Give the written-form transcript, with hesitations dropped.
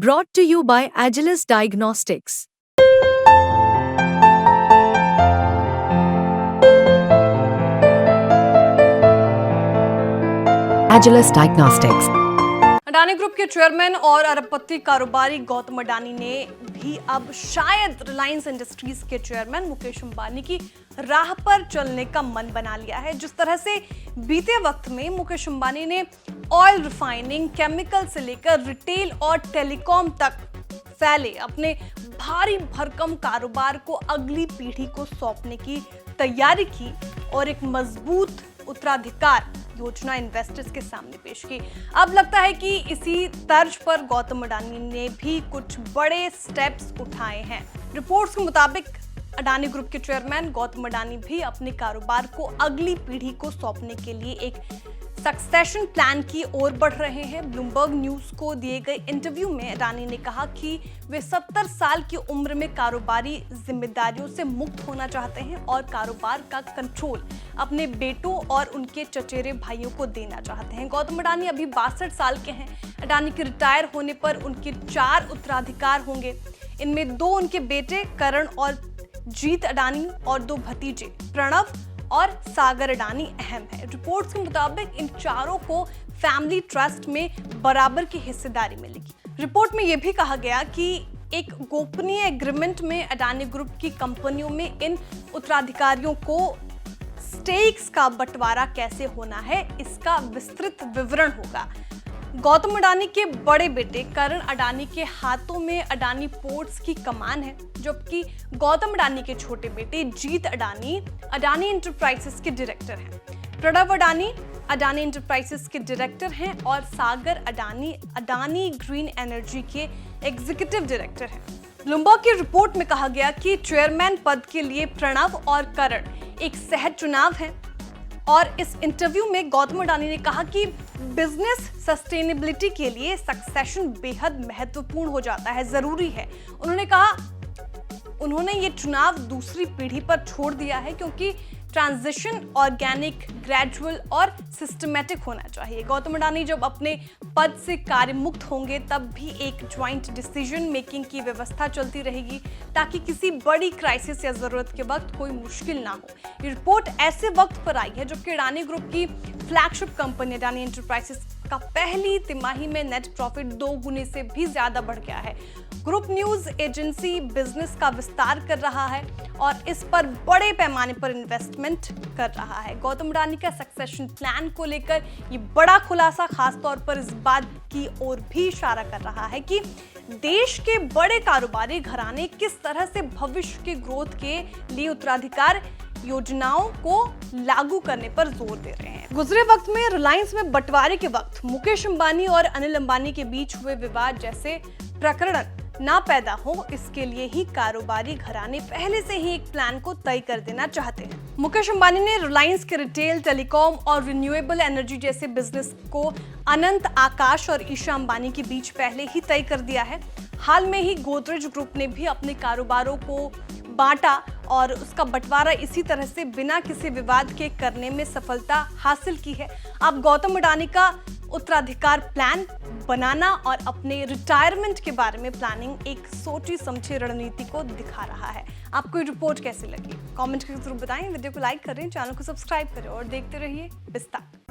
Brought to you by Agilus Diagnostics. Agilus Diagnostics. Adani group के chairman और अरबपति कारोबारी गौतम अडानी ने भी अब शायद रिलायंस इंडस्ट्रीज के चेयरमैन मुकेश अंबानी की राह पर चलने का मन बना लिया है। जिस तरह से बीते वक्त में मुकेश अंबानी ने ऑयल रिफाइनिंग, केमिकल से लेकर रिटेल और टेलीकॉम तक फैले अपने भारी भरकम कारोबार को अगली पीढ़ी को सौंपने की तैयारी की और एक मजबूत उत्तराधिकार योजना इन्वेस्टर्स के सामने पेश की। अब लगता है कि इसी तर्ज पर गौतम अडानी ने भी कुछ बड़े स्टेप्स उठाए हैं। रिपोर्ट्स के मुताबिक अडानी ग्रुप के चेयरमैन गौतम अडानी भी अपने कारोबार को अगली पीढ़ी को सौंपने के लिए एक सक्सेशन प्लान की ओर बढ़ रहे हैं। ब्लूमबर्ग न्यूज को दिए गए इंटरव्यू में अडानी ने कहा कि वे 70 साल की उम्र में कारोबारी जिम्मेदारियों से मुक्त होना चाहते हैं और कारोबार का कंट्रोल अपने बेटों और उनके चचेरे भाइयों को देना चाहते हैं। गौतम अडानी अभी 62 साल के हैं। अडानी के रिटायर होने पर उनके 4 उत्तराधिकार होंगे। इनमें 2 उनके बेटे करण और जीत अडानी और 2 भतीजे प्रणव और सागर अडानी अहम है। रिपोर्ट्स के मुताबिक इन चारों को फैमिली ट्रस्ट में बराबर की हिस्सेदारी मिलेगी। रिपोर्ट में यह भी कहा गया कि एक गोपनीय एग्रीमेंट में अडानी ग्रुप की कंपनियों में इन उत्तराधिकारियों को स्टेक्स का बंटवारा कैसे होना है, इसका विस्तृत विवरण होगा। गौतम अडानी के बड़े बेटे करण अडानी के हाथों में अडानी पोर्ट्स की कमान है, जबकि गौतम अडानी के छोटे बेटे जीत अडानी अडानी इंटरप्राइजेस के डायरेक्टर हैं। प्रणव अडानी अडानी इंटरप्राइजेस के डायरेक्टर हैं और सागर अडानी अडानी ग्रीन एनर्जी के एग्जीक्यूटिव डायरेक्टर हैं। ब्लूमबर्ग की रिपोर्ट में कहा गया कि चेयरमैन पद के लिए प्रणव और करण एक सहज चुनाव है और इस इंटरव्यू में गौतम अडानी ने कहा कि बिजनेस सस्टेनेबिलिटी के लिए सक्सेशन बेहद महत्वपूर्ण हो जाता है, जरूरी है। उन्होंने कहा उन्होंने ये चुनाव दूसरी पीढ़ी पर छोड़ दिया है क्योंकि ट्रांजिशन ऑर्गेनिक, ग्रेजुअल और सिस्टमैटिक होना चाहिए। गौतम अडानी जब अपने पद से कार्य मुक्त होंगे तब भी एक ज्वाइंट डिसीजन मेकिंग की व्यवस्था चलती रहेगी ताकि किसी बड़ी क्राइसिस या जरूरत के वक्त कोई मुश्किल ना हो। ये रिपोर्ट ऐसे वक्त पर आई है जबकि अडानी ग्रुप की फ्लैगशिप कंपनी अडानी इंटरप्राइजेस का पहली तिमाही में नेट प्रॉफिट 2 गुने से भी ज्यादा बढ़ गया है। ग्रुप न्यूज एजेंसी बिजनेस का विस्तार कर रहा है और इस पर बड़े पैमाने पर इन्वेस्टमेंट कर रहा है। गौतम अडानी का सक्सेशन प्लान को लेकर ये बड़ा खुलासा खास तौर पर इस बात की ओर भी इशारा कर रहा है कि देश के बड़े कारोबारी घराने किस तरह से भविष्य के ग्रोथ के लिए उत्तराधिकार योजनाओं को लागू करने पर जोर दे रहे हैं। गुजरे वक्त में रिलायंस में बंटवारे के वक्त मुकेश अंबानी और अनिल अंबानी के बीच हुए विवाद जैसे प्रकरण ना पैदा हो, इसके लिए ही कारोबारी घराने पहले से ही एक प्लान को तय कर देना चाहते हैं। मुकेश अंबानी ने रिलायंस के रिटेल, टेलीकॉम और रिन्यूएबल एनर्जी जैसे बिजनेस को अनंत आकाश और ईशा अंबानी के बीच पहले ही तय कर दिया है। हाल में ही गोदरेज ग्रुप ने भी अपने कारोबारों को बांटा और उसका बंटवारा इसी तरह से बिना किसी विवाद के करने में सफलता हासिल की है। अब गौतम अडानी का उत्तराधिकार प्लान बनाना और अपने रिटायरमेंट के बारे में प्लानिंग एक सोची समझी रणनीति को दिखा रहा है। आपको ये रिपोर्ट कैसी लगी? कमेंट करके जरूर बताएं। वीडियो को लाइक करें, चैनल को सब्सक्राइब करें और देखते रहिए विस्तार।